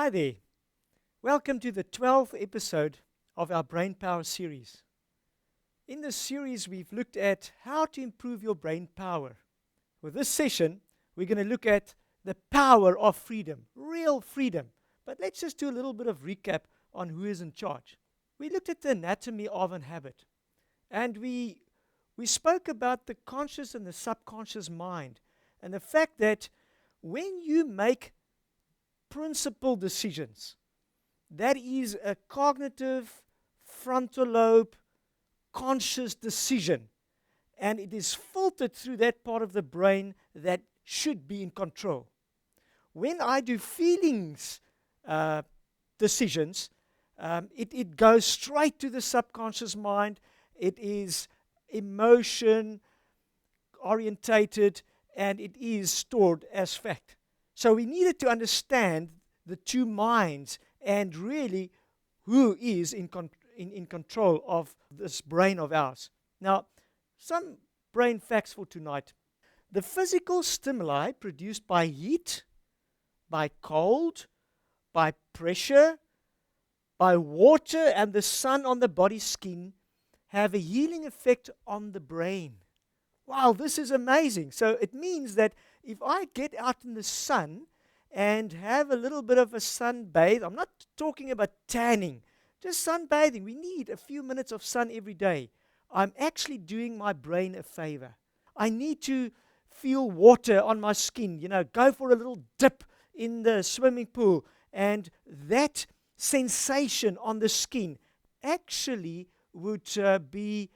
Hi there. Welcome to the 12th episode of our Brain Power series. In this series, we've looked at how to improve your brain power. With this session, we're going to look at the power of freedom, real freedom. But let's just do a little bit of recap on who is in charge. We looked at the anatomy of a habit, and we spoke about the conscious and the subconscious mind, and the fact that when you make principal decisions, that is a cognitive, frontal lobe, conscious decision, and it is filtered through that part of the brain that should be in control. When I do feelings decisions, it goes straight to the subconscious mind. It is emotion orientated, and it is stored as fact. So we needed to understand the two minds and really who is in control of this brain of ours. Now, some brain facts for tonight. The physical stimuli produced by heat, by cold, by pressure, by water and the sun on the body skin have a healing effect on the brain. Wow, this is amazing. So it means that if I get out in the sun and have a little bit of a sunbathe, I'm not talking about tanning, just sunbathing. We need a few minutes of sun every day. I'm actually doing my brain a favor. I need to feel water on my skin, go for a little dip in the swimming pool, and that sensation on the skin actually would be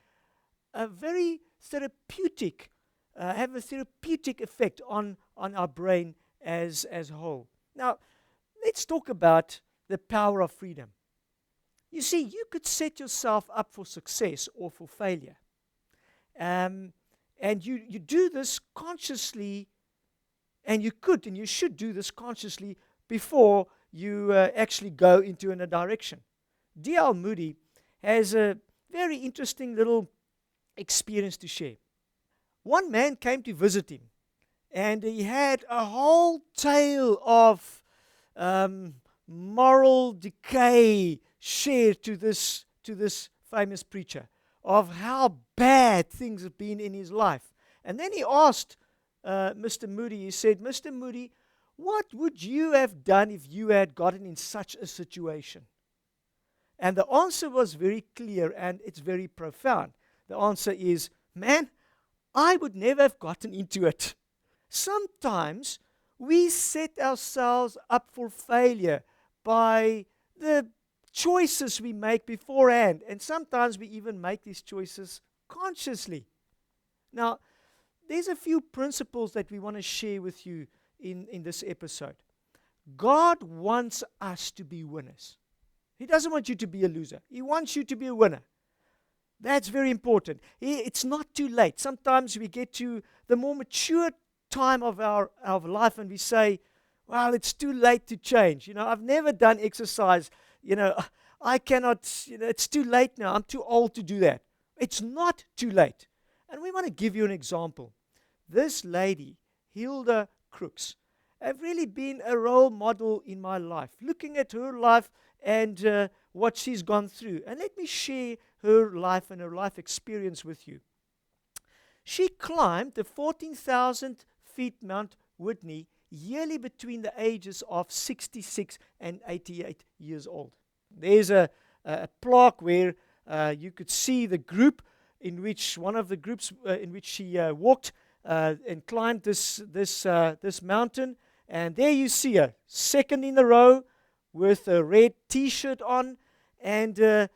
a very therapeutic, have a therapeutic effect on our brain as a whole. Now, let's talk about the power of freedom. You see, you could set yourself up for success or for failure. And you do this consciously, and you could and you should do this consciously before you actually go into a direction. D.L. Moody has a very interesting little experience to share. One man came to visit him, and he had a whole tale of moral decay shared to this famous preacher, of how bad things have been in his life. And then he asked Mr. Moody, he said, "Mr. Moody, what would you have done if you had gotten in such a situation?" And the answer was very clear, and it's very profound. The answer is, "Man, I would never have gotten into it." Sometimes we set ourselves up for failure by the choices we make beforehand, and sometimes we even make these choices consciously. Now, there's a few principles that we want to share with you in this episode. God wants us to be winners. He doesn't want you to be a loser. He wants you to be a winner. That's very important. It's not too late. Sometimes we get to the more mature time of our life and we say, well, it's too late to change. I've never done exercise. I cannot, it's too late now. I'm too old to do that. It's not too late. And we want to give you an example. This lady, Hilda Crooks, have really been a role model in my life, looking at her life and what she's gone through. And let me share her life and her life experience with you. She climbed the 14,000 feet Mount Whitney yearly between the ages of 66 and 88 years old. There's a plaque where you could see the group in which, one of the groups in which she walked and climbed this mountain. And there you see her, second in the row with a red T-shirt on. And,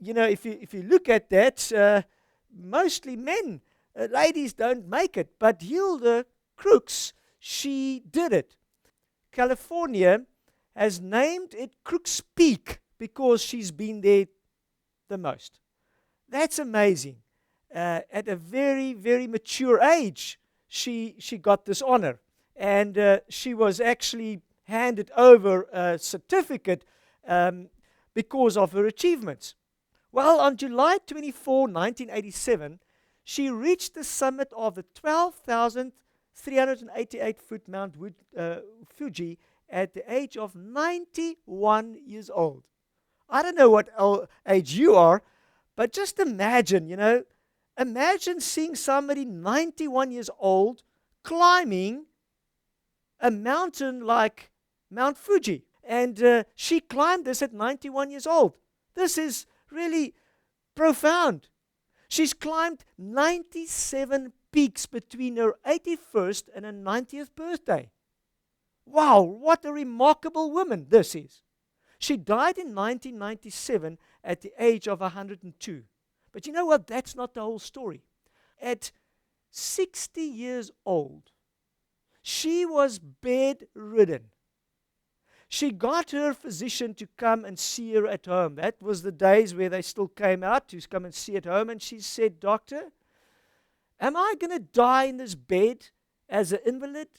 if you look at that, mostly men, ladies don't make it. But Hilda Crooks, she did it. California has named it Crooks Peak because she's been there the most. That's amazing. At a very, very mature age, she got this honor. And she was actually handed over a certificate because of her achievements. Well, on July 24, 1987, she reached the summit of the 12,388-foot Mount Fuji at the age of 91 years old. I don't know what age you are, but just imagine, imagine seeing somebody 91 years old climbing a mountain like Mount Fuji. And she climbed this at 91 years old. This is really profound. She's climbed 97 peaks between her 81st and her 90th birthday. Wow, what a remarkable woman this is. She died in 1997 at the age of 102. But you know what? That's not the whole story. At 60 years old, she was bedridden. She got her physician to come and see her at home. That was the days where they still came out to come and see at home. And she said, "Doctor, am I going to die in this bed as an invalid?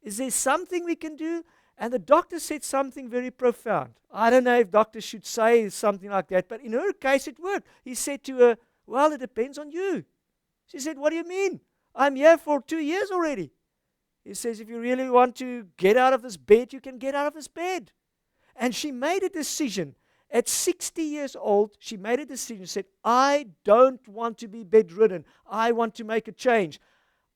Is there something we can do?" And the doctor said something very profound. I don't know if doctors should say something like that, but in her case it worked. He said to her, "Well, it depends on you." She said, "What do you mean? I'm here for 2 years already." He says, "If you really want to get out of this bed, you can get out of this bed." And she made a decision. At 60 years old, she made a decision. She said, "I don't want to be bedridden. I want to make a change."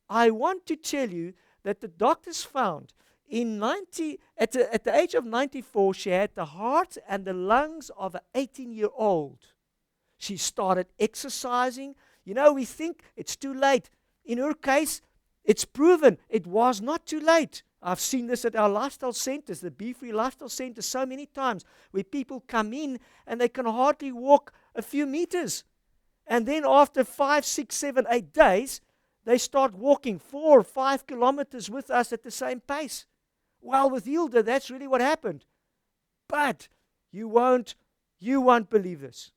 I want to tell you that the doctors found at the age of 94, she had the heart and the lungs of an 18-year-old. She started exercising. We think it's too late. In her case, it's proven it was not too late. I've seen this at our lifestyle centers, the Be Free Lifestyle Center, so many times where people come in and they can hardly walk a few meters. And then after 5, 6, 7, 8 days, they start walking 4 or 5 kilometers with us at the same pace. Well, with Hilda, that's really what happened. But you won't believe this.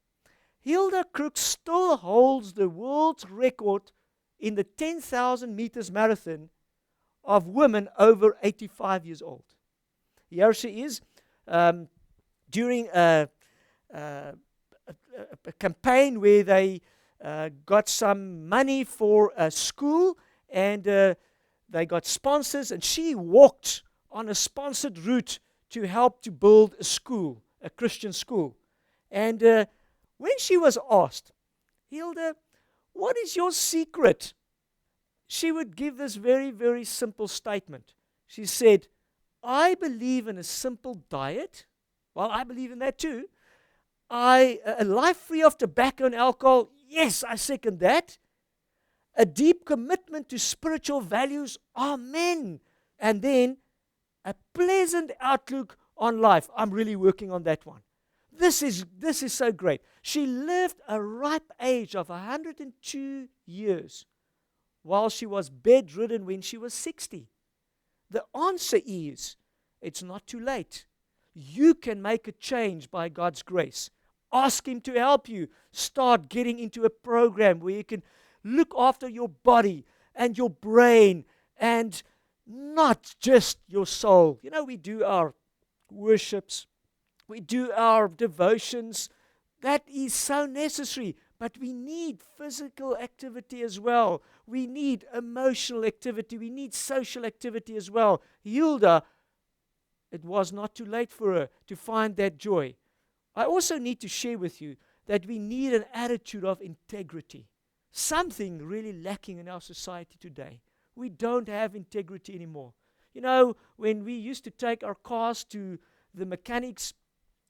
Hilda Crook still holds the world's record in the 10,000 meters marathon of women over 85 years old. Here she is during a campaign where they got some money for a school, and they got sponsors, and she walked on a sponsored route to help to build a school, a Christian school. And when she was asked, "Hilda, what is your secret?" she would give this very, very simple statement. She said, "I believe in a simple diet." Well, I believe in that too. A life free of tobacco and alcohol. Yes, I second that. A deep commitment to spiritual values. Amen. And then a pleasant outlook on life. I'm really working on that one. This is so great. She lived a ripe age of 102 years while she was bedridden when she was 60. The answer is, it's not too late. You can make a change by God's grace. Ask Him to help you. Start getting into a program where you can look after your body and your brain and not just your soul. We do our worships, we do our devotions. That is so necessary. But we need physical activity as well. We need emotional activity. We need social activity as well. Hilda, it was not too late for her to find that joy. I also need to share with you that we need an attitude of integrity. Something really lacking in our society today. We don't have integrity anymore. When we used to take our cars to the mechanics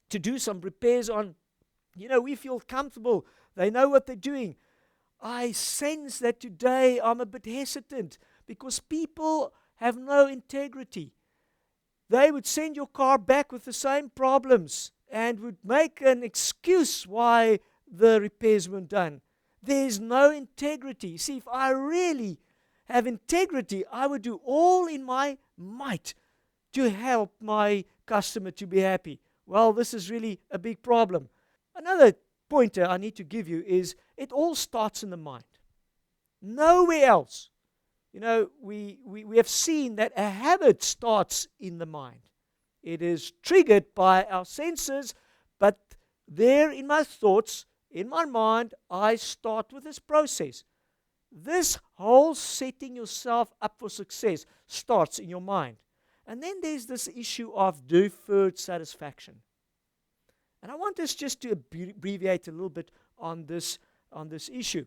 to do some repairs on, we feel comfortable. They know what they're doing. I sense that today I'm a bit hesitant because people have no integrity. They would send your car back with the same problems and would make an excuse why the repairs weren't done. There's no integrity. See, if I really have integrity, I would do all in my might to help my customer to be happy. Well, this is really a big problem. Another pointer I need to give you is it all starts in the mind. Nowhere else. We have seen that a habit starts in the mind. It is triggered by our senses, but there in my thoughts, in my mind, I start with this process. This whole setting yourself up for success starts in your mind. And then there's this issue of deferred satisfaction. And I want us just to abbreviate a little bit on this issue.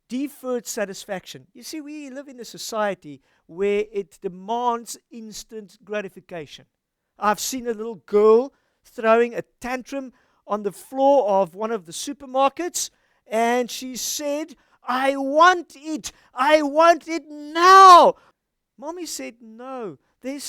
Deferred satisfaction. You see, we live in a society where it demands instant gratification. I've seen a little girl throwing a tantrum on the floor of one of the supermarkets, and she said, "I want it. I want it now." Mommy said, "No, there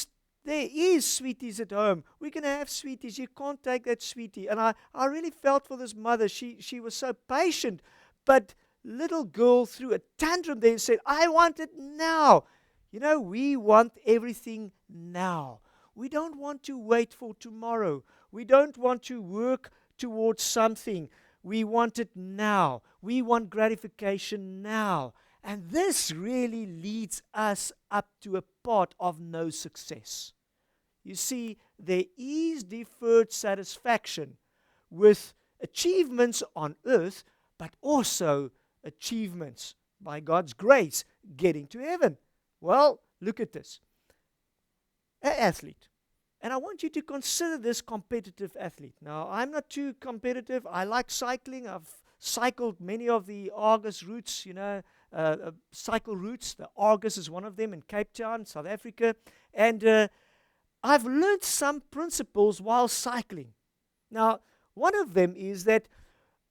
is sweeties at home. We're going to have sweeties. You can't take that sweetie." And I really felt for this mother. She was so patient. But little girl threw a tantrum there and said, "I want it now." You know, we want everything now. We don't want to wait for tomorrow. We don't want to work towards something. We want it now. We want gratification now. And this really leads us up to a path of no success. You see, there is deferred satisfaction with achievements on earth, but also achievements by God's grace getting to heaven. Well, look at this. An athlete. And I want you to consider this competitive athlete. Now, I'm not too competitive. I like cycling. I've cycled many of the Argus routes, cycle routes. The Argus is one of them in Cape Town, South Africa. And I've learned some principles while cycling. Now, one of them is that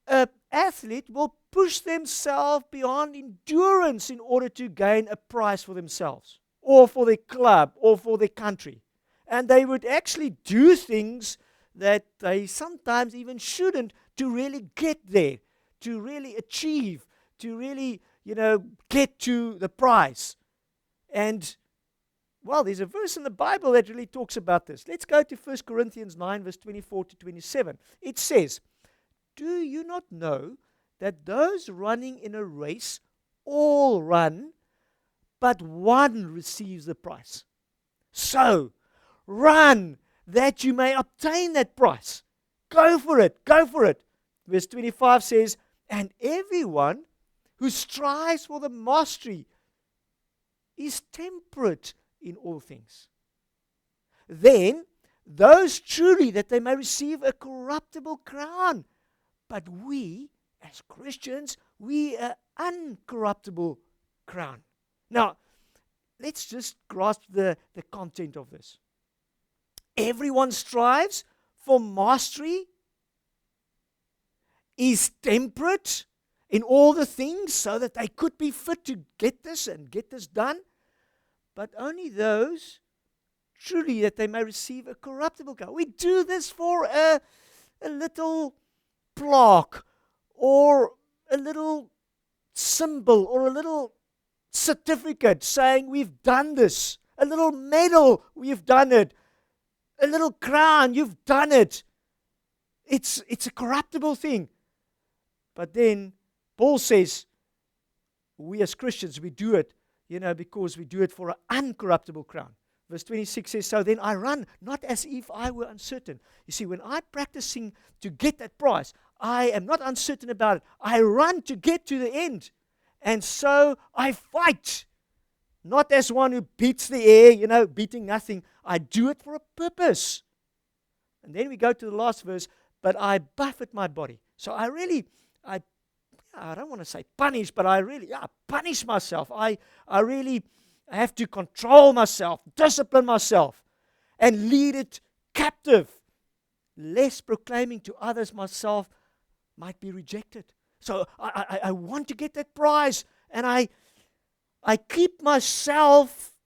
an athlete will push themselves beyond endurance in order to gain a prize for themselves, or for their club, or for their country. And they would actually do things that they sometimes even shouldn't to really get there, to really achieve, to really, get to the prize. And, well, there's a verse in the Bible that really talks about this. Let's go to 1 Corinthians 9, verse 24 to 27. It says, "Do you not know that those running in a race all run, but one receives the prize? So, run that you may obtain that prize." Go for it, go for it. Verse 25 says, "And everyone who strives for the mastery is temperate in all things. Then those truly that they may receive a corruptible crown. But we, as Christians, we an uncorruptible crown." Now, let's just grasp the content of this. Everyone strives for mastery, is temperate in all the things so that they could be fit to get this and get this done. But only those truly that they may receive a corruptible crown. We do this for a little plaque or a little symbol or a little certificate saying we've done this. A little medal, we've done it. A little crown, you've done it. It's a corruptible thing. But then Paul says, we as Christians, we do it, because we do it for an uncorruptible crown. Verse 26 says, "So then I run, not as if I were uncertain." You see, when I'm practicing to get that prize, I am not uncertain about it. I run to get to the end. And so I fight. Not as one who beats the air, beating nothing. I do it for a purpose. And then we go to the last verse, "But I buffet my body." So I don't want to say punish, but I punish myself. I have to control myself, discipline myself, and lead it captive, lest proclaiming to others myself might be rejected. So I want to get that prize, and I keep myself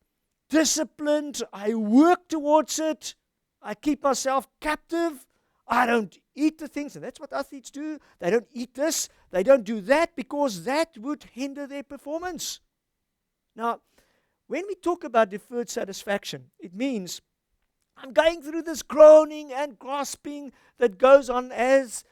disciplined. I work towards it. I keep myself captive. I don't eat the things, and that's what athletes do. They don't eat this. They don't do that because that would hinder their performance. Now, when we talk about deferred satisfaction, it means I'm going through this groaning and grasping that goes on as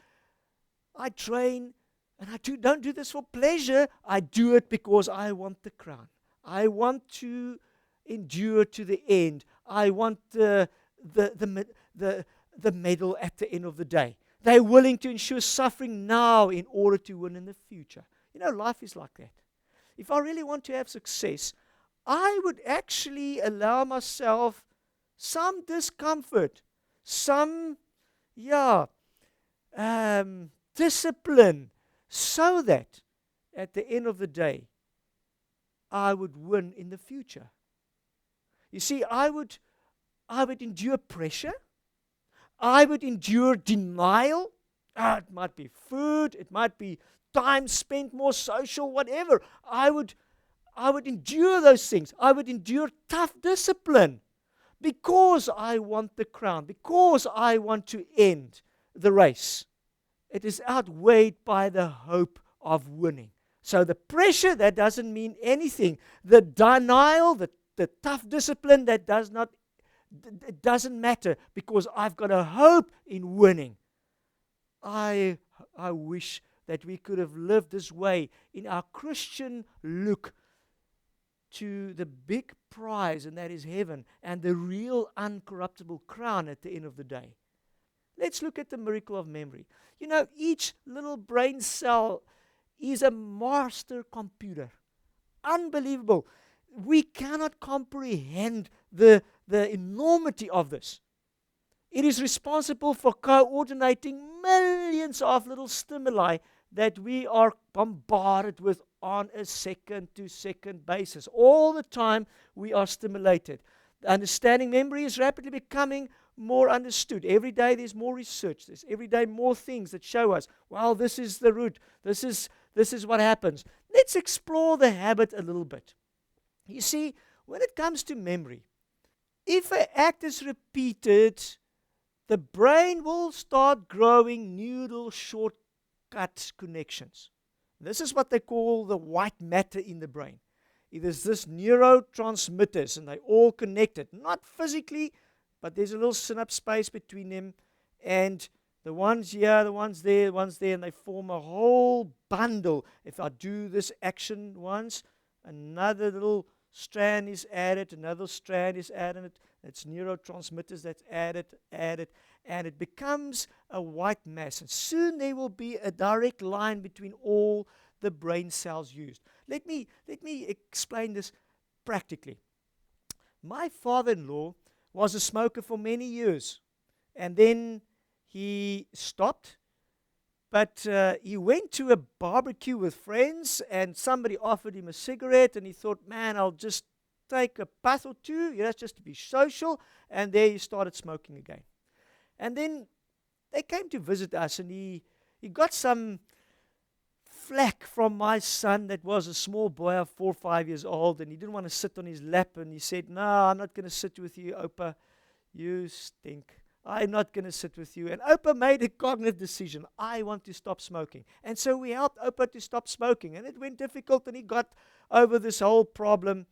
I train. And I don't do this for pleasure. I do it because I want the crown. I want to endure to the end. I want the medal at the end of the day. They're willing to endure suffering now in order to win in the future. Life is like that. If I really want to have success, I would actually allow myself some discomfort, some, yeah, discipline, so that at the end of the day, I would win in the future. You see, I would endure pressure. I would endure denial. It might be food, it might be time spent more social, whatever. I would endure those things. I would endure tough discipline because I want the crown, because I want to end the race. It is outweighed by the hope of winning. So the pressure, that doesn't mean anything. The denial, the tough discipline, that it doesn't matter because I've got a hope in winning. I wish that we could have lived this way in our Christian look to the big prize, and that is heaven, and the real uncorruptible crown at the end of the day. Let's look at the miracle of memory. You know, each little brain cell is a master computer. Unbelievable. We cannot comprehend the enormity of this. It is responsible for coordinating millions of little stimuli that we are bombarded with on a second-to-second basis. All the time we are stimulated. Understanding memory is rapidly becoming more understood. Every day there's more research. There's every day more things that show us, well, this is the root. This is what happens. Let's explore the habit a little bit. You see, when it comes to memory, if an act is repeated, the brain will start growing neural shortcut connections. This is what they call the white matter in the brain. There's this neurotransmitters, and they're all connected. Not physically, but there's a little synapse space between them. And the ones here, the ones there, and they form a whole bundle. If I do this action once, another little strand is added, another strand is added. It's neurotransmitters that's added, and it becomes a white mass. And soon there will be a direct line between all the brain cells used. Let me explain this practically. My father-in-law was a smoker for many years, and then he stopped. But he went to a barbecue with friends, and somebody offered him a cigarette, and he thought, man, I'll just take a puff or two, just to be social. And there he started smoking again. And then they came to visit us, and he got some flack from my son that was a small boy of 4 or 5 years old, and he didn't want to sit on his lap, and he said, no, I'm not going to sit with you, Opa. You stink. I'm not going to sit with you. And Opa made a cognitive decision. I want to stop smoking. And so we helped Opa to stop smoking. And it went difficult, and he got over this whole problem.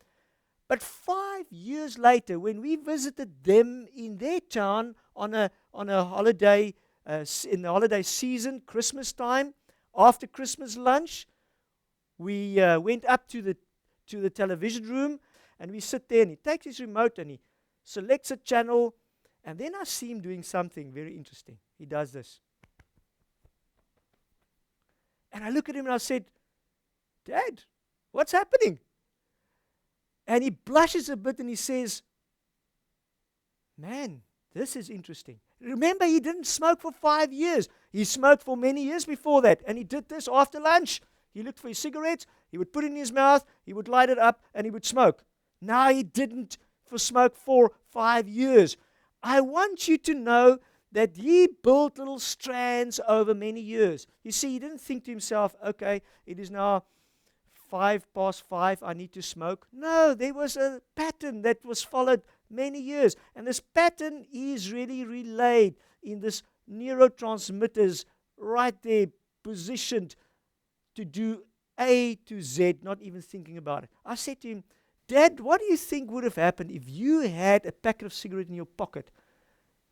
But 5 years later, when we visited them in their town on a holiday, in the holiday season, Christmas time, after Christmas lunch, we went up to the television room, and we sit there, and he takes his remote, and he selects a channel. And then I see him doing something very interesting. He does this. And I look at him and I said, Dad, what's happening? And he blushes a bit and he says, man, this is interesting. Remember, he didn't smoke for 5 years. He smoked for many years before that. And he did this after lunch. He looked for his cigarettes. He would put it in his mouth. He would light it up and he would smoke. Now he didn't smoke for 5 years. I want you to know that he built little strands over many years. You see, he didn't think to himself, okay, it is now 5:05, I need to smoke. No, there was a pattern that was followed many years. And this pattern is really relayed in this neurotransmitters right there, positioned to do A to Z, not even thinking about it. I said to him, Dad, what do you think would have happened if you had a packet of cigarettes in your pocket?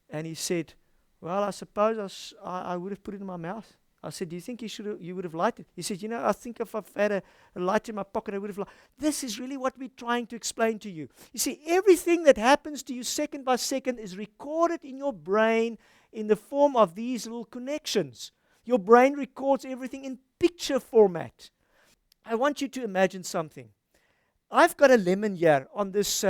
And he said, well, I suppose I would have put it in my mouth. I said, do you think you would have lighted? He said, I think if I've had a light in my pocket, I would have lighted. This is really what we're trying to explain to you. You see, everything that happens to you second by second is recorded in your brain in the form of these little connections. Your brain records everything in picture format. I want you to imagine something. I've got a lemon here on this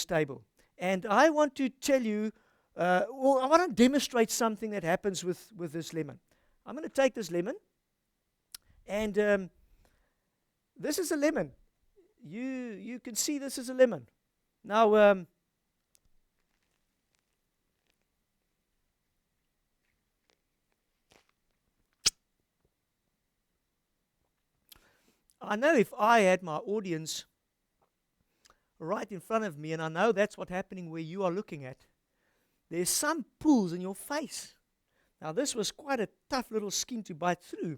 table, and I want to tell you. Well, I want to demonstrate something that happens with this lemon. I'm going to take this lemon, and this is a lemon. You can see this is a lemon. Now, I know if I had my audience right in front of me, and I know that's what's happening where you are looking at, there's some pulls in your face. Now, this was quite a tough little skin to bite through.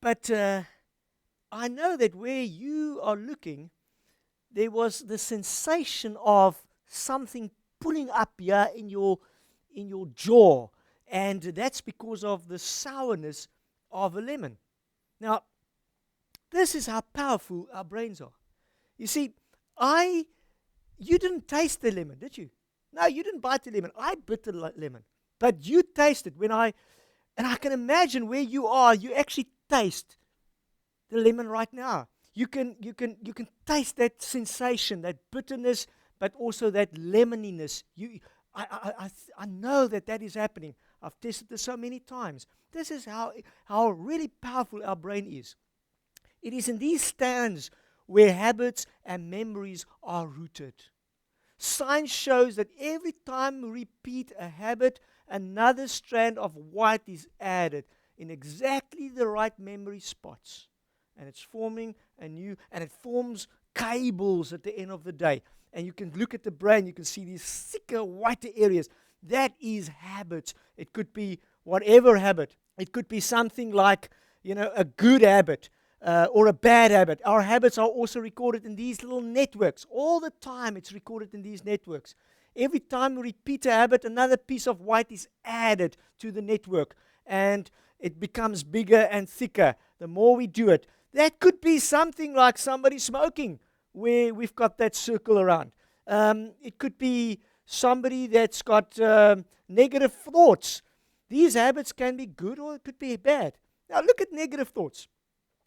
But I know that where you are looking, there was the sensation of something pulling up here in your jaw, and that's because of the sourness of a lemon. Now, this is how powerful our brains are. You see, you didn't taste the lemon, did you? No, you didn't bite the lemon. I bit the lemon, but you tasted and I can imagine where you are. You actually taste the lemon right now. You can taste that sensation, that bitterness, but also that lemoniness. I know that is happening. I've tested this so many times. This is how really powerful our brain is. It is in these stands where habits and memories are rooted. Science shows that every time we repeat a habit, another strand of white is added in exactly the right memory spots. And it's forming and it forms cables at the end of the day. And you can look at the brain, you can see these thicker, whiter areas. That is habits. It could be whatever habit. It could be something like, a good habit or a bad habit. Our habits are also recorded in these little networks. All the time it's recorded in these networks. Every time we repeat a habit, another piece of white is added to the network. And it becomes bigger and thicker the more we do it. That could be something like somebody smoking, where we've got that circle around. It could be somebody that's got negative thoughts. These habits can be good or it could be bad. Now look at negative thoughts.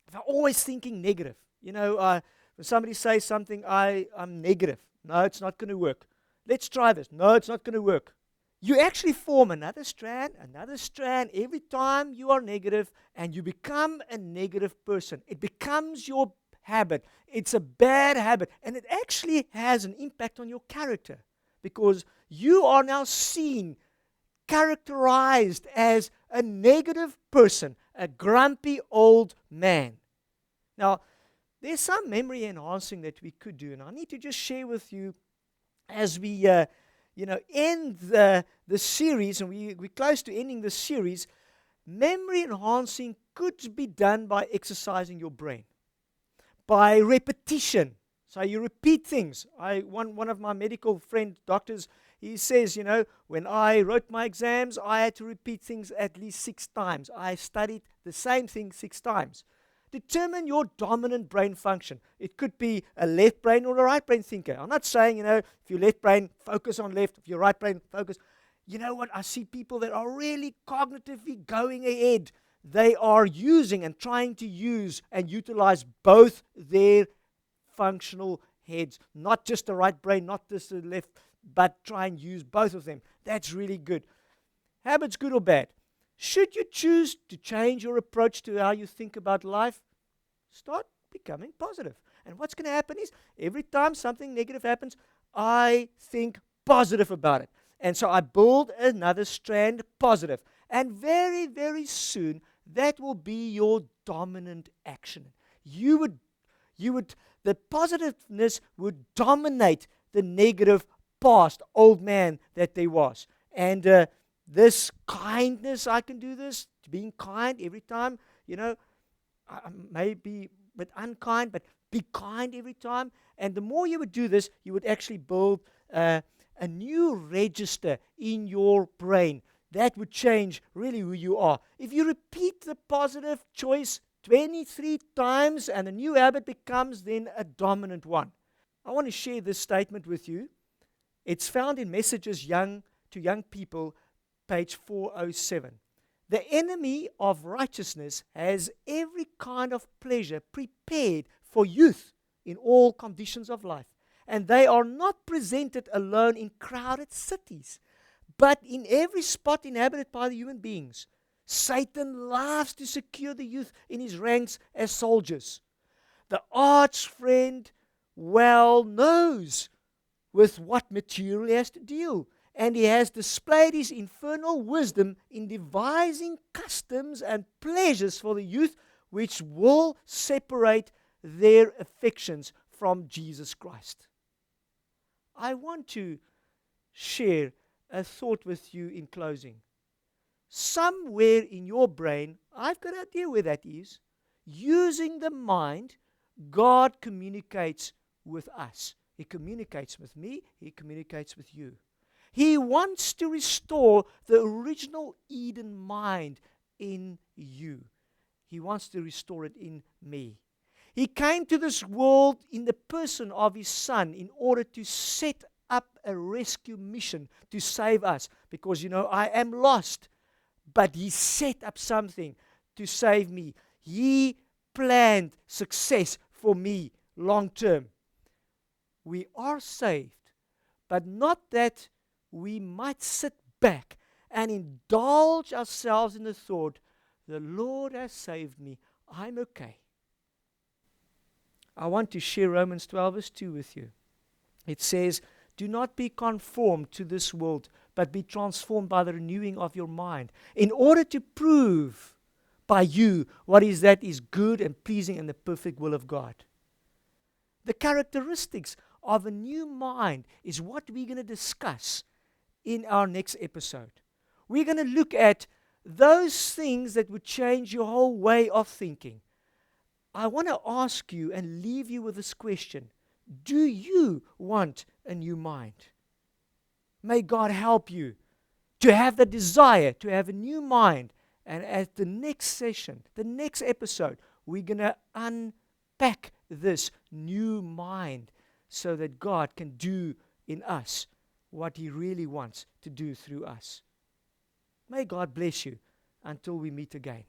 If I'm always thinking negative, when somebody says something, I'm negative. No, it's not going to work. Let's try this. No, it's not going to work. You actually form another strand every time you are negative, and you become a negative person. It becomes your habit. It's a bad habit, and it actually has an impact on your character, because you are now seen, characterized as a negative person, a grumpy old man. Now, there's some memory enhancing that we could do, and I need to just share with you as we end the series, and we're close to ending the series. Memory enhancing could be done by exercising your brain, by repetition. So you repeat things. One of my medical friend doctors, he says, when I wrote my exams, I had to repeat things at least 6 times. I studied the same thing 6 times. Determine your dominant brain function. It could be a left brain or a right brain thinker. I'm not saying, if your left brain, focus on left. If your right brain, focus. You know what? I see people that are really cognitively going ahead. They are using and trying to use and utilize both their functional heads. Not just the right brain, not just the left, but try and use both of them. That's really good. Habits, good or bad? Should you choose to change your approach to how you think about life, start becoming positive. And what's going to happen is, every time something negative happens, I think positive about it. And so I build another strand positive. And very, very soon, that will be your dominant action. The positiveness would dominate the negative past old man that there was. And this kindness, I can do this, being kind every time, I may be a bit unkind, but be kind every time. And the more you would do this, you would actually build a new register in your brain. That would change really who you are. If you repeat the positive choice 23 times, and a new habit becomes then a dominant one. I want to share this statement with you. It's found in Messages to Young People, page 407. The enemy of righteousness has every kind of pleasure prepared for youth in all conditions of life. And they are not presented alone in crowded cities, but in every spot inhabited by the human beings. Satan loves to secure the youth in his ranks as soldiers. The arch friend well knows with what material he has to deal, and he has displayed his infernal wisdom in devising customs and pleasures for the youth which will separate their affections from Jesus Christ. I want to share a thought with you in closing. Somewhere in your brain, I've got an idea where that is. Using the mind, God communicates with us. He communicates with me. He communicates with you. He wants to restore the original Eden mind in you. He wants to restore it in me. He came to this world in the person of His Son in order to set up a rescue mission to save us. Because, I am lost. But He set up something to save me. He planned success for me long term. We are saved, but not that we might sit back and indulge ourselves in the thought, the Lord has saved me, I'm okay. I want to share Romans 12 verse 2 with you. It says, do not be conformed to this world, but be transformed by the renewing of your mind, in order to prove by you what is that is good and pleasing and the perfect will of God. The characteristics of a new mind is what we're going to discuss in our next episode. We're going to look at those things that would change your whole way of thinking. I want to ask you and leave you with this question. Do you want a new mind? May God help you to have the desire to have a new mind. And at the next session, the next episode, we're going to unpack this new mind so that God can do in us what He really wants to do through us. May God bless you until we meet again.